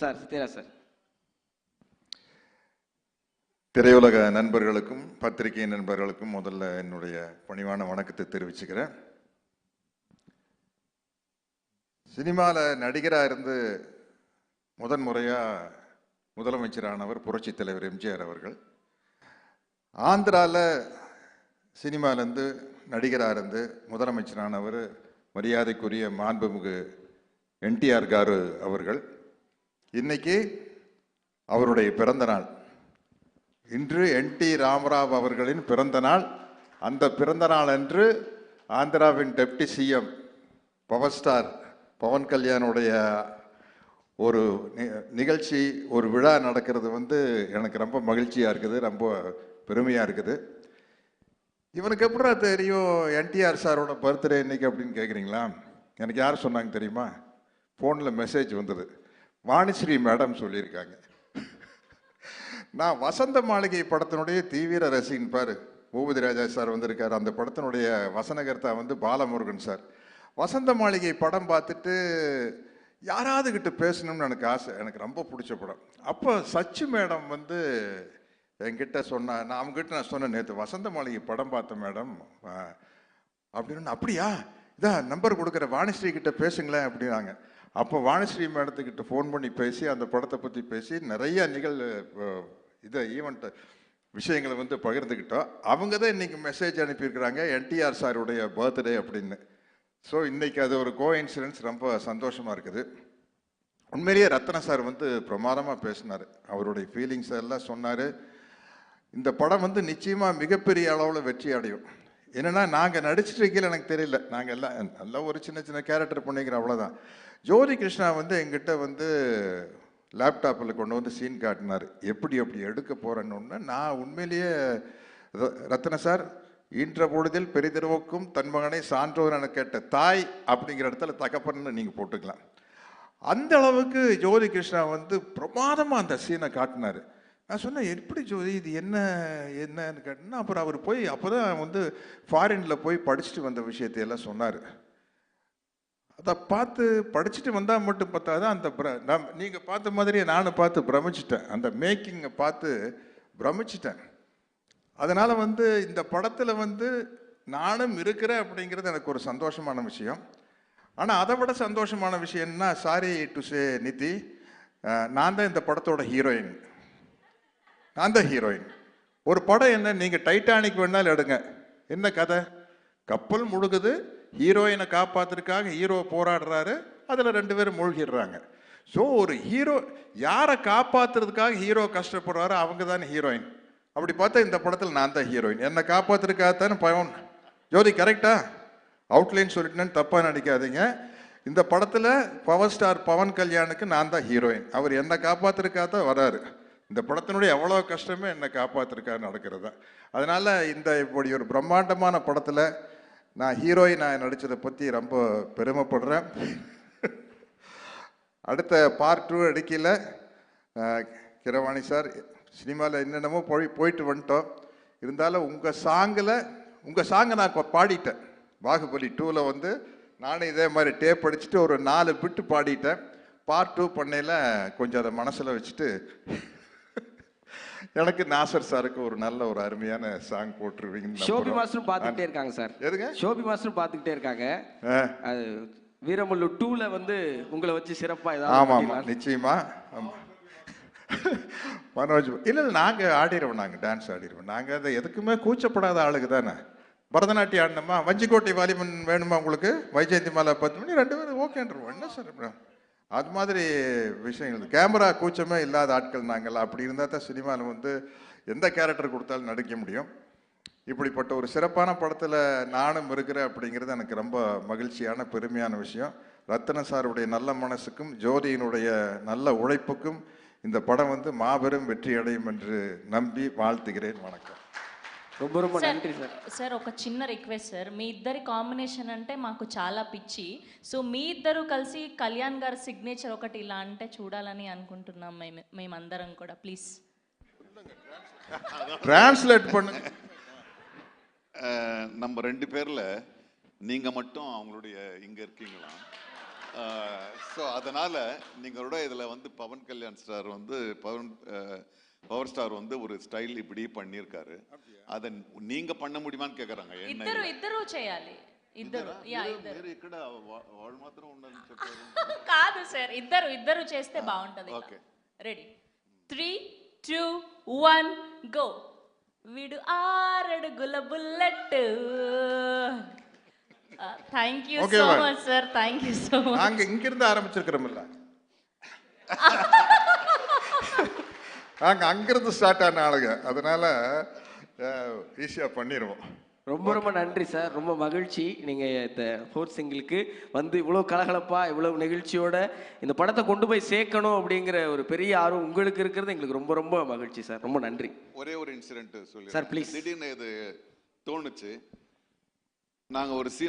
Sir Sathyaraj sir. திரையுலக நண்பர்களுக்கும் பத்திரிகை நண்பர்களுக்கும் முதல்ல என்னுடைய பணிவான வணக்கத்தை தெரிவிச்சுக்கிறேன். சினிமாவில் நடிகராக இருந்து முதன்முறையாக முதலமைச்சரானவர் புரட்சித் தலைவர் எம்ஜிஆர் அவர்கள். ஆந்திராவில் சினிமாவிலேருந்து நடிகராக இருந்து முதலமைச்சரானவர் மரியாதைக்குரிய மாண்புமிகு என்டிஆர் காரு அவர்கள். இன்னைக்கு அவருடைய பிறந்த நாள். இன்று என்டி ராமராவ் அவர்களின் பிறந்த நாள். அந்த பிறந்த நாள் அன்று ஆந்திராவின் deputy CM power star Pawan கல்யாணுடைய ஒரு நிகழ்ச்சி, ஒரு விழா நடக்கிறது எனக்கு ரொம்ப மகிழ்ச்சியாக இருக்குது, ரொம்ப பெருமையாக இருக்குது. இவனுக்கு எப்படா தெரியும் என்டிஆர் சாரோட பர்த்டே இன்னைக்கு அப்படின்னு கேட்குறீங்களா? எனக்கு யார் சொன்னாங்க தெரியுமா? ஃபோனில் மெசேஜ் வந்தது. வாணிஸ்ரீ மேடம் சொல்லியிருக்காங்க. நான் வசந்த மாளிகை படத்தினுடைய தீவிர ரசிகன். பாரு, பூபதி ராஜா சார் வந்திருக்காரு. அந்த படத்தினுடைய வசனகர்த்தா பாலமுருகன் சார். வசந்த மாளிகை படம் பார்த்துட்டு யாராவது கிட்ட பேசணும்னு எனக்கு ஆசை. எனக்கு ரொம்ப பிடிச்ச படம். அப்போ சச்சு மேடம் என்கிட்ட சொன்னா, நான் அவங்ககிட்ட நான் சொன்னேன், நேற்று வசந்த மாளிகை படம் பார்த்தேன் மேடம் அப்படின்னு. அப்படியா, இதான் நம்பர் கொடுக்குற, வாணிஸ்ரீ கிட்ட பேசுங்களேன் அப்படின்னாங்க. அப்போ வாணிஸ்ரீ மேடத்துக்கிட்ட ஃபோன் பண்ணி பேசி அந்த படத்தை பற்றி பேசி நிறைய ஈவெண்ட் விஷயங்களை பகிர்ந்துக்கிட்டோம். அவங்க தான் இன்னைக்கு மெசேஜ் அனுப்பியிருக்கிறாங்க என்டிஆர் சாருடைய பர்த்டே அப்படின்னு. ஸோ இன்னைக்கு அது ஒரு கோஇன்சிடென்ஸ், ரொம்ப சந்தோஷமாக இருக்குது. உண்மையிலேயே ரத்ன சார் பிரமாதமாக பேசினார். அவருடைய ஃபீலிங்ஸ் எல்லாம் சொன்னார். இந்த படம் நிச்சயமாக மிகப்பெரிய அளவில் வெற்றி அடையும். என்னென்னா, நாங்கள் நடிச்சிட்டு இருக்கையில் எனக்கு தெரியல, நாங்கள் எல்லாம் நல்லா ஒரு சின்ன சின்ன கேரக்டர் பண்ணிக்கிறோம், அவ்வளோதான். ஜோதி கிருஷ்ணா எங்கிட்ட லேப்டாப்பில் கொண்டு சீன் காட்டினார். எப்படி எடுக்க போகிறேன்னு. நான் உண்மையிலேயே ரத்ன சார், ஈன்ற பொழுதில் பெரிதிருவுக்கும் தன் மகனை சான்றோர் என கேட்ட தாய் அப்படிங்கிற இடத்துல தகப்பன்னு நீங்கள் போட்டுக்கலாம். அந்த அளவுக்கு ஜோதி கிருஷ்ணா பிரமாதமாக அந்த சீனை காட்டினார். நான் சொன்னேன், எப்படி ஜோதி இது என்னன்னு கேட்டேன்னா, அப்புறம் அவர் போய் அப்போ தான் ஃபாரினில் போய் படிச்சுட்டு வந்த விஷயத்தையெல்லாம் சொன்னார். அதை பார்த்து படிச்சுட்டு வந்தால் மட்டும் பார்த்தாதான் அந்த நீங்கள் பார்த்த மாதிரியே நானும் பார்த்து பிரமிச்சிட்டேன். அந்த மேக்கிங்கை பார்த்து பிரமிச்சிட்டேன். அதனால் இந்த படத்தில் நானும் இருக்கிறேன் அப்படிங்கிறது எனக்கு ஒரு சந்தோஷமான விஷயம். ஆனால் அதை விட சந்தோஷமான விஷயம்னா, சாரி டு சே நிதி, நான் தான் இந்த படத்தோட ஹீரோயின். நான் தான் ஹீரோயின். ஒரு படம் என்ன, நீங்கள் டைட்டானிக் வேணாலும் எடுங்க, என்ன கதை? கப்பல் முழுகுது, ஹீரோயினை காப்பாத்துறதுக்காக ஹீரோ போராடுறாரு, அதில் 2 பேரும் மூழ்கிடுறாங்க. ஸோ ஒரு ஹீரோ யாரை காப்பாற்றுறதுக்காக ஹீரோ கஷ்டப்படுறாரோ அவங்க தானே ஹீரோயின். அப்படி பார்த்தா இந்த படத்தில் நான் தான் ஹீரோயின். என்னை காப்பாற்றுறதுக்காக தானே பவன். ஜோதி கரெக்டா? அவுட்லைன் சொல்லிட்டேன்னு தப்பாக நடிக்காதீங்க. இந்த படத்தில் பவர் ஸ்டார் பவன் கல்யாணுக்கு நான் தான் ஹீரோயின். அவர் என்னை காப்பாற்றுறதுக்காக தான் வராரு. இந்த படத்தினுடைய எவ்வளோ கஷ்டமே என்னை காப்பாற்றுறதுக்காக நடக்கிறது தான். அதனால் இப்படி ஒரு பிரம்மாண்டமான படத்தில் நான் ஹீரோயின் நடித்ததை பற்றி ரொம்ப பெருமைப்படுறேன். அடுத்த பார்ட் 2 அடிக்கையில் கிரவாணி சார், சினிமாவில் என்னென்னமோ போயிட்டு வந்துட்டோம். இருந்தாலும் உங்கள் சாங்கை நான் பாடிட்டேன். பாகுபலி 2ல் நானும் இதே மாதிரி டேப் அடிச்சுட்டு ஒரு 4 பிட்டு பாடிட்டேன். பார்ட் 2 பண்ணையில் கொஞ்சம் அதை மனசில் வச்சுட்டு எனக்கு நாசர் சாருக்கு ஒரு நல்ல ஒரு அருமையான சாங் போட்டுருவீங்க. ஷோபி மாஸ்டரும் பார்த்துக்கிட்டே இருக்காங்க சார். எதுங்க? ஷோபி மாஸ்டரும் பார்த்துக்கிட்டே இருக்காங்க. அது வீரமுள்ளு 2ல உங்களை வச்சு சிறப்பாக ஏதாவது. ஆமாம், நிச்சயமா. மனோஜ் இல்லை, நாங்கள் ஆடிடுவோம், நாங்கள் டான்ஸ் ஆடிடுவோம். நாங்கள் அதை எதுக்குமே கூச்சப்படாத ஆளுக்கு தானே. பரதநாட்டியம் ஆடினோமா, வஞ்சிக்கோட்டை வாலிபன் வேணுமா உங்களுக்கு, வைஜெயந்தி மாலா 10 மணி 2 பேரும் ஓகேன்றோம். என்ன சார் அது மாதிரி விஷயங்கள். கேமரா கூச்சமே இல்லாத ஆட்கள் நாங்கள். அப்படி இருந்தால் தான் சினிமாவில் எந்த கேரக்டர் கொடுத்தாலும் நடிக்க முடியும். இப்படிப்பட்ட ஒரு சிறப்பான படத்தில் நானும் இருக்கிறேன் அப்படிங்கிறது எனக்கு ரொம்ப மகிழ்ச்சியான பெருமையான விஷயம். ரத்ன சாருடைய நல்ல மனசுக்கும் ஜோதியினுடைய நல்ல உழைப்புக்கும் இந்த படம் மாபெரும் வெற்றி அடையும் என்று நம்பி வாழ்த்துகிறேன். வணக்கம். ரொம்ப ரொம்ப நன்றி சார். సార్ ఒక చిన్న రిక్వెస్ట్ సార్, మీ ఇద్దరి కాంబినేషన్ అంటే మాకు చాలా పిచ్చి. సో మీ ఇద్దరు కలిసి కళ్యాణ్ గారి సిగ్నేచర్ ఒకటి ఇలా అంటే చూడాలని అనుకుంటున్నాం మేమందరం కూడా. ప్లీజ్ டிரான்ஸ்லேட் பண்ணுங்க. நம்ம 2 பேர்ல நீங்க மட்டும் அவங்களுடைய இங்க இருக்கீங்களா? ஸோ அதனால நீங்களோட இதுல வந்து பவன் கல்யாண் ஸ்டார் வந்து பவர் ஸ்டார் வந்து ஒரு ஸ்டைல் இப்படி பண்ணியிருக்காரு. அதை நீங்க பண்ண முடியுமான்னு கேக்குறாங்க. ఇద్దరు చేయాలి. ఇద్దరు ఇక్కడ వాళ్ళు మాత్రం ఉండాలని చెప్పారు. కాదు సార్, ఇద్దరు చేస్తే బాగుంటది. Okay, ready 3 2 1 go. వీడు 6 అడుగుల bullet. Thank you Okay, so ma'am. Much sir, thank you so much. நாங்க இங்கிருந்து ஆரம்பிச்சிருக்கிறோம்ல, நாங்க அங்கிருந்து ஸ்டார்ட் ஆன ஆளுங்க, அதனால ஈஸியா பண்ணிடுவோம். ரொம்ப ரொம்ப நன்றி சார், ரொம்ப மகிழ்ச்சி. நீங்கள் இந்த ஃபோர்த் சிங்கிளுக்கு வந்து இவ்வளோ கலகலப்பாக இவ்வளோ நிகழ்ச்சியோட இந்த படத்தை கொண்டு போய் சேர்க்கணும் அப்படிங்கிற ஒரு பெரிய ஆர்வம் உங்களுக்கு இருக்கிறது எங்களுக்கு ரொம்ப ரொம்ப மகிழ்ச்சி சார். ரொம்ப நன்றி. ஒரே ஒரு இன்சிடென்ட் சொல்லி சார் ப்ளீஸ். திடீர்னு இது தோணுச்சு. நாங்க ஒரு சீன்